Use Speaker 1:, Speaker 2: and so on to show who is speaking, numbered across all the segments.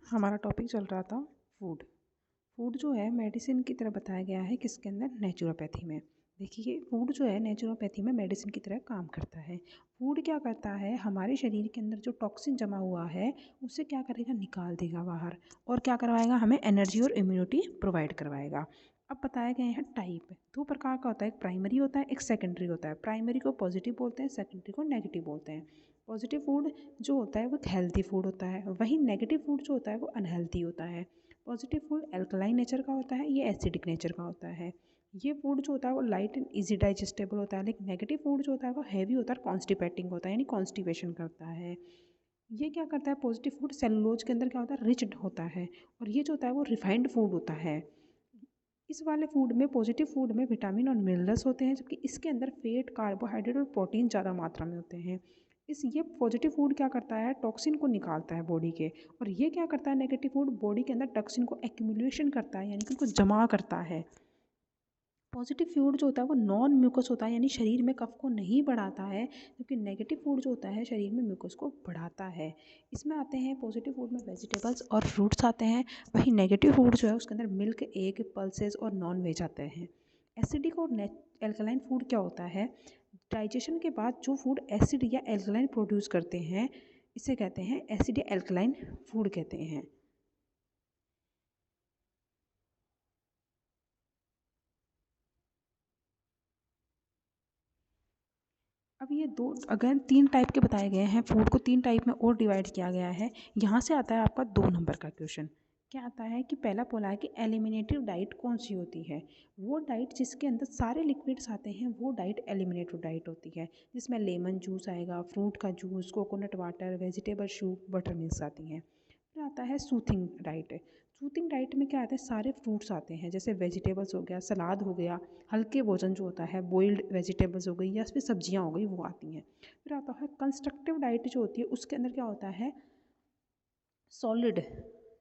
Speaker 1: हमारा टॉपिक चल रहा था फूड। फूड जो है मेडिसिन की तरह बताया गया है किसके अंदर, नेचुरोपैथी में। देखिए फूड जो है नेचुरोपैथी में मेडिसिन की तरह काम करता है। फूड क्या करता है, हमारे शरीर के अंदर जो टॉक्सिन जमा हुआ है उसे क्या करेगा, निकाल देगा बाहर, और क्या करवाएगा, हमें एनर्जी और इम्यूनिटी प्रोवाइड करवाएगा। अब बताया गया है टाइप, दो प्रकार का होता है, एक प्राइमरी होता है, एक सेकेंडरी होता है। प्राइमरी को पॉजिटिव बोलते हैं, सेकेंडरी को नेगेटिव बोलते हैं। पॉजिटिव फूड जो होता है वो हेल्दी फूड होता है, वहीं नेगेटिव फूड जो होता है वो अनहेल्दी होता है। पॉजिटिव फूड एल्कलाइन नेचर का होता है, ये एसिडिक नेचर का होता है। ये फूड जो होता है वो लाइट एंड इजी डाइजेस्टेबल होता है, लेकिन नेगेटिव फूड जो होता है वो हैवी होता है, कॉन्स्टिपेटिंग होता है, यानी कॉन्स्टिपेशन करता है। ये क्या करता है, पॉजिटिव फूड सेलुलोज के अंदर क्या होता है, रिच्ड होता है, और ये जो होता है वो रिफाइंड फूड होता है। इस वाले फूड में, पॉजिटिव फूड में विटामिन और मिनरल्स होते हैं, जबकि इसके अंदर फेट, कार्बोहाइड्रेट और प्रोटीन ज़्यादा मात्रा में होते हैं। ये पॉजिटिव फूड क्या करता है, टॉक्सिन को निकालता है बॉडी के, और ये क्या करता है, नेगेटिव फूड बॉडी के अंदर टॉक्सिन को एक्यूमुलेशन करता है, यानी कि उनको जमा करता है। पॉजिटिव फूड जो होता है वो नॉन म्यूकस होता है, यानी शरीर में कफ को नहीं बढ़ाता है, जबकि नेगेटिव फूड जो होता है शरीर में म्यूकस को बढ़ाता है। इसमें आते हैं, पॉजिटिव फूड में वेजिटेबल्स और फ्रूट्स आते हैं, वहीं नेगेटिव फूड जो है उसके अंदर मिल्क, एग, पल्सेस और नॉन वेज आते हैं। एसिडिक और एल्कलाइन फूड क्या होता है, डाइजेशन के बाद जो फूड एसिड या एल्कलाइन प्रोड्यूस करते हैं इसे कहते हैं एसिड या एल्कलाइन फूड कहते हैं। अब ये दो, अगर तीन टाइप के बताए गए हैं, फूड को तीन टाइप में और डिवाइड किया गया है। यहाँ से आता है आपका 2 नंबर का क्वेश्चन। क्या आता है कि पहला बोला है कि एलिमिनेटिव डाइट कौन सी होती है। वो डाइट जिसके अंदर सारे लिक्विड्स आते हैं वो डाइट एलिमिनेटिव डाइट होती है, जिसमें लेमन जूस आएगा, फ्रूट का juice, coconut water, vegetable soup, butter milk आती हैं। फिर आता है सूथिंग डाइट। सूथिंग डाइट में क्या आता है, सारे फ्रूट्स आते हैं, जैसे वेजिटेबल्स हो गया, सलाद हो गया, हल्के भोजन जो होता है, बॉइल्ड वेजिटेबल्स हो गई या फिर सब्जियां हो गई, वो आती हैं। फिर आता है कंस्ट्रक्टिव डाइट जो होती है, उसके अंदर क्या होता है, सॉलिड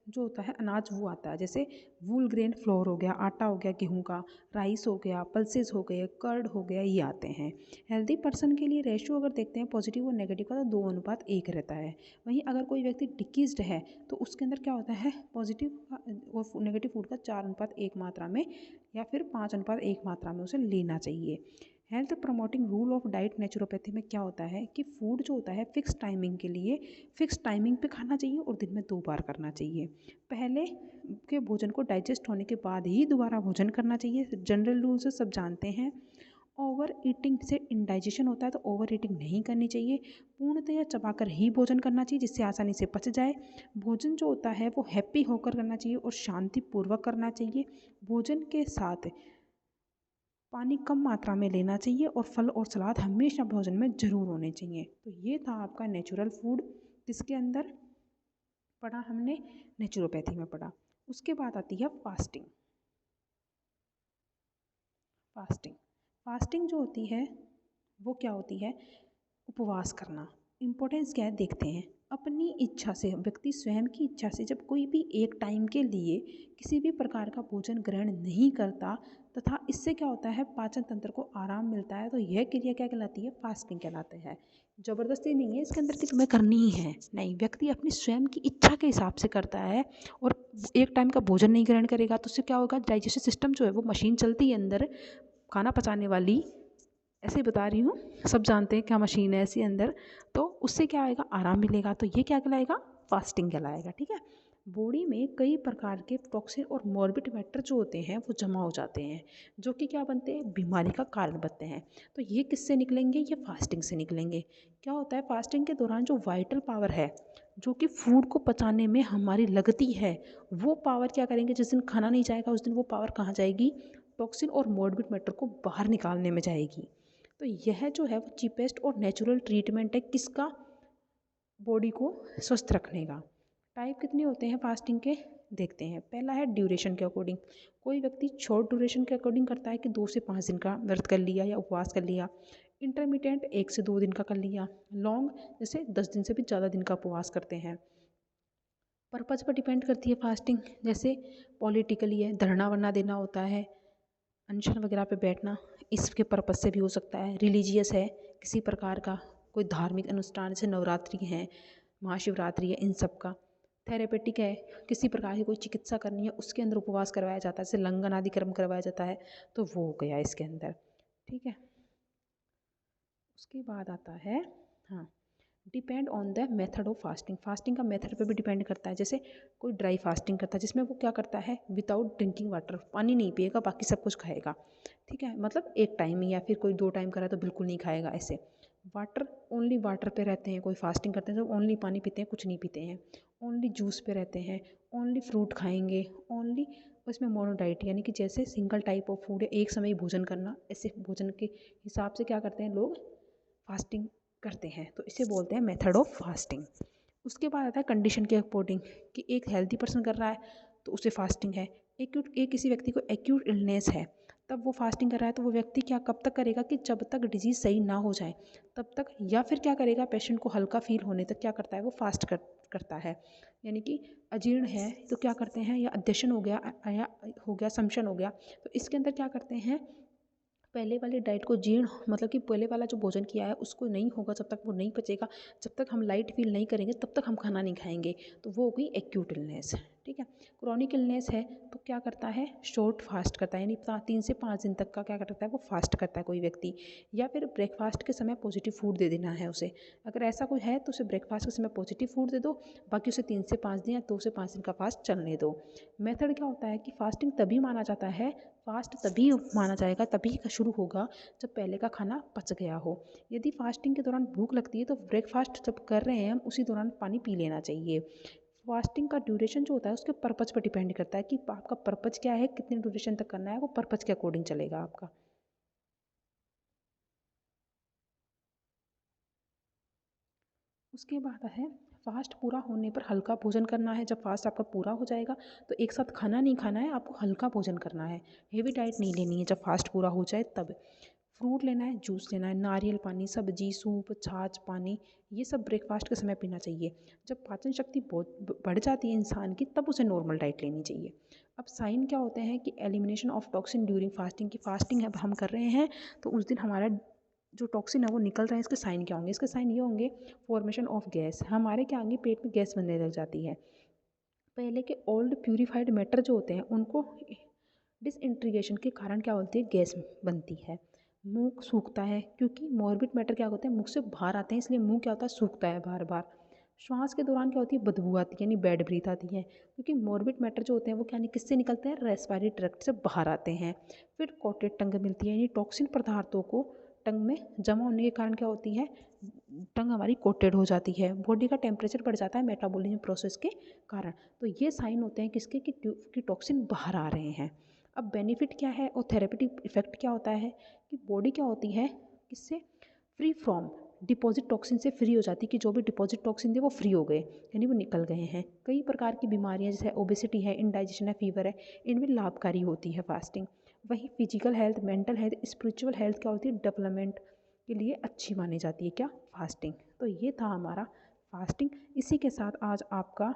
Speaker 1: जो होता है अनाज वो आता है, जैसे वूल ग्रेन फ्लोर हो गया, आटा हो गया गेहूं का, राइस हो गया, पल्सेस हो गए, कर्ड हो गया, ये आते हैं। हेल्दी पर्सन के लिए रेशियो अगर देखते हैं पॉजिटिव और नेगेटिव का, तो 2:1 रहता है। वहीं अगर कोई व्यक्ति डिकीज्ड है तो उसके अंदर क्या होता है, पॉजिटिव और नेगेटिव फूड का 4:1 मात्रा में या फिर 5:1 मात्रा में उसे लेना चाहिए। Health promoting rule of diet naturopathy में क्या होता है कि फूड जो होता है फिक्स टाइमिंग के लिए, फिक्स टाइमिंग पे खाना चाहिए और दिन में 2 बार करना चाहिए। पहले के भोजन को डाइजेस्ट होने के बाद ही दोबारा भोजन करना चाहिए, जनरल रूल से सब जानते हैं। ओवर ईटिंग से इंडाइजेशन होता है, तो ओवर ईटिंग नहीं करनी चाहिए। पूर्णतया चबाकर ही भोजन करना चाहिए जिससे आसानी से पच जाए। भोजन जो होता है वो हैप्पी होकर करना चाहिए और शांतिपूर्वक करना चाहिए। भोजन के साथ पानी कम मात्रा में लेना चाहिए और फल और सलाद हमेशा भोजन में ज़रूर होने चाहिए। तो ये था आपका नेचुरल फूड, जिसके अंदर पढ़ा हमने, नेचुरोपैथी में पढ़ा। उसके बाद आती है फास्टिंग। फास्टिंग फास्टिंग जो होती है वो क्या होती है, उपवास करना। इम्पोर्टेंस क्या है देखते हैं। अपनी इच्छा से, व्यक्ति स्वयं की इच्छा से जब कोई भी एक टाइम के लिए किसी भी प्रकार का भोजन ग्रहण नहीं करता, तथा इससे क्या होता है, पाचन तंत्र को आराम मिलता है, तो यह क्रिया क्या कहलाती है, फास्टिंग कहलाते हैं। ज़बरदस्ती नहीं है इसके अंदर कि तुम्हें करनी ही है, नहीं, व्यक्ति अपनी स्वयं की इच्छा के हिसाब से करता है। और एक टाइम का भोजन नहीं ग्रहण करेगा तो उससे क्या होगा, डाइजेस्टिव सिस्टम जो है वो मशीन चलती है अंदर, खाना पचाने वाली, ऐसे ही बता रही हूँ, सब जानते हैं क्या मशीन है ऐसी अंदर, तो उससे क्या आएगा, आराम मिलेगा, तो ये क्या कहलाएगा, फास्टिंग कहलाएगा। ठीक है। बॉडी में कई प्रकार के टॉक्सिन और मॉर्बिड मैटर जो होते हैं वो जमा हो जाते हैं, जो कि क्या बनते हैं, बीमारी का कारण बनते हैं। तो ये किससे निकलेंगे, ये फास्टिंग से निकलेंगे। क्या होता है, फास्टिंग के दौरान जो वाइटल पावर है, जो कि फूड को पचाने में हमारी लगती है, वो पावर क्या करेंगे, जिस दिन खाना नहीं जाएगा उस दिन वो पावर कहाँ जाएगी, टॉक्सिन और मॉर्बिड मैटर को बाहर निकालने में जाएगी। तो यह जो है वो चीपेस्ट और नेचुरल ट्रीटमेंट है किसका, बॉडी को स्वस्थ रखने का। टाइप कितने होते हैं फास्टिंग के, देखते हैं। पहला है ड्यूरेशन के अकॉर्डिंग। कोई व्यक्ति शॉर्ट ड्यूरेशन के अकॉर्डिंग करता है कि 2 से 5 दिन का व्रत कर लिया या उपवास कर लिया। इंटरमीडिएट 1 से 2 दिन का कर लिया। लॉन्ग जैसे 10 दिन से भी ज़्यादा दिन का उपवास करते हैं। पर्पज़ पर डिपेंड करती है फास्टिंग, जैसे पॉलिटिकली है, धरना वरना देना होता है, अनशन वगैरह पे बैठना, इसके पर्पज़ से भी हो सकता है। रिलीजियस है किसी प्रकार का, कोई धार्मिक अनुष्ठान जैसे नवरात्रि है, महाशिवरात्रि है, इन सब का। थेरेपेटिक है, किसी प्रकार की कोई चिकित्सा करनी है, उसके अंदर उपवास करवाया जाता है, जैसे लंगन आदि कर्म करवाया जाता है, तो वो हो गया इसके अंदर। ठीक है, उसके बाद आता है, हाँ, depend on the method of fasting. Fasting का मेथड पे भी डिपेंड करता है। जैसे कोई ड्राई फास्टिंग करता है, जिसमें वो क्या करता है, विदाउट ड्रिंकिंग वाटर, पानी नहीं पिएगा, बाकी सब कुछ खाएगा। ठीक है, मतलब एक टाइम या फिर कोई 2 टाइम करा तो बिल्कुल नहीं खाएगा ऐसे। वाटर, ओनली वाटर पे रहते हैं। कोई फास्टिंग करते हैं तो ओनली पानी पीते हैं, कुछ नहीं पीते हैं। ओनली जूस पे रहते हैं, ओनली फ्रूट खाएंगे, ओनली उसमें मोनो डाइट, यानी कि जैसे सिंगल टाइप ऑफ फूड है, एक समय ही भोजन करना, ऐसे भोजन के हिसाब से क्या करते हैं लोग, फास्टिंग करते हैं। तो इसे बोलते हैं मेथड ऑफ फास्टिंग। उसके बाद आता है कंडीशन के अकॉर्डिंग, कि एक हेल्दी पर्सन कर रहा है तो उसे फास्टिंग है। एक किसी व्यक्ति को एक्यूट इलनेस है, तब वो फास्टिंग कर रहा है, तो वो व्यक्ति क्या कब तक करेगा, कि जब तक डिजीज़ सही ना हो जाए तब तक, या फिर क्या करेगा, पेशेंट को हल्का फील होने तक क्या करता है, वो फास्ट करता है। यानी कि अजीर्ण है तो क्या करते हैं, या अध्यशन हो गया, या हो गया समशन हो गया, तो इसके अंदर क्या करते हैं, पहले वाली डाइट को जीर्ण, मतलब कि पहले वाला जो भोजन किया है उसको नहीं होगा, जब तक वो नहीं पचेगा, जब तक हम लाइट फील नहीं करेंगे तब तक हम खाना नहीं खाएंगे, तो वो हो गई एक्यूट इलनेस। ठीक है, क्रॉनिक इलनेस है तो क्या करता है, शॉर्ट फास्ट करता है, यानी 3 से 5 दिन तक का क्या करता है, वो फास्ट करता है कोई व्यक्ति। या फिर ब्रेकफास्ट के समय पॉजिटिव फूड दे देना है उसे, अगर ऐसा कोई है तो उसे ब्रेकफास्ट के समय पॉजिटिव फूड दे दो, बाकी उसे 3 से 5 दिन या 2 से 5 दिन का फास्ट चलने दो। मेथड क्या होता है कि फास्टिंग तभी माना जाता है, फास्ट तभी माना जाएगा, तभी शुरू होगा जब पहले का खाना पच गया हो। यदि फास्टिंग के दौरान भूख लगती है तो ब्रेकफास्ट जब कर रहे हैं हम उसी दौरान पानी पी लेना चाहिए। फास्टिंग का ड्यूरेशन जो होता है उसके पर्पज़ पर डिपेंड करता है कि आपका पर्पज़ क्या है, कितने ड्यूरेशन तक करना है, वो पर्पज़ के अकॉर्डिंग चलेगा आपका। उसके बाद है, फास्ट पूरा होने पर हल्का भोजन करना है। जब फास्ट आपका पूरा हो जाएगा तो एक साथ खाना नहीं खाना है, आपको हल्का भोजन करना है, हेवी डाइट नहीं लेनी है। जब फास्ट पूरा हो जाए तब फ्रूट लेना है, जूस लेना है, नारियल पानी, सब्जी, सूप, छाछ, पानी, ये सब ब्रेकफास्ट के समय पीना चाहिए। जब पाचन शक्ति बहुत बढ़ जाती है इंसान की, तब उसे नॉर्मल डाइट लेनी चाहिए। अब साइन क्या होते हैं, कि elimination of toxin during fasting, की फास्टिंग अब हम कर रहे हैं तो उस दिन हमारा जो टॉक्सिन है वो निकल रहा है। इसके साइन क्या होंगे, इसके साइन ये होंगे, फॉर्मेशन ऑफ गैस, हमारे क्या होंगे, पेट में गैस बनने लग जाती है। पहले के ओल्ड प्यूरिफाइड मैटर जो होते हैं उनको डिसइंटीग्रेशन के कारण क्या होती है, गैस बनती है। मुंह सूखता है, क्योंकि मॉर्बिड मैटर क्या होते हैं, मुंह से बाहर आते हैं, इसलिए मुंह क्या होता है, सूखता है बार बार। श्वास के दौरान क्या होती है, बदबू आती है, यानी बैड ब्रीथ आती है, क्योंकि मॉर्बिड मैटर जो होते हैं वो क्या नहीं, किससे निकलते हैं, रेस्पिरेटरी ट्रैक्ट से बाहर आते हैं। फिर कोटेड टंग मिलती है, यानी टॉक्सिन पदार्थों को टंग में जमा होने के कारण क्या होती है, टंग हमारी कोटेड हो जाती है। बॉडी का टेम्परेचर बढ़ जाता है मेटाबॉलिज्म प्रोसेस के कारण। तो ये साइन होते हैं किसके, कि टॉक्सिन बाहर आ रहे हैं। अब बेनिफिट क्या है और थेरेपेटिक इफेक्ट क्या होता है, कि बॉडी क्या होती है, किससे फ्री फ्रॉम डिपॉजिट टॉक्सिन से फ्री हो जाती है, कि जो भी डिपॉजिट टॉक्सिन थे वो फ्री हो गए, यानी वो निकल गए हैं। कई प्रकार की बीमारियां जैसे ओबेसिटी है, इंडाइजेशन है, फीवर है, इनमें लाभकारी होती है फास्टिंग। वहीं physical health, mental health, spiritual health क्या होती है, डेवलपमेंट के लिए अच्छी मानी जाती है क्या, फास्टिंग। तो ये था हमारा फास्टिंग। इसी के साथ आज आपका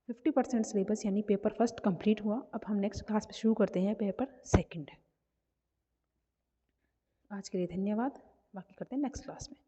Speaker 1: 50% सिलेबस यानी पेपर फर्स्ट कंप्लीट हुआ। अब हम नेक्स्ट क्लास में शुरू करते हैं पेपर सेकंड। आज के लिए धन्यवाद, बाकी करते हैं नेक्स्ट क्लास में।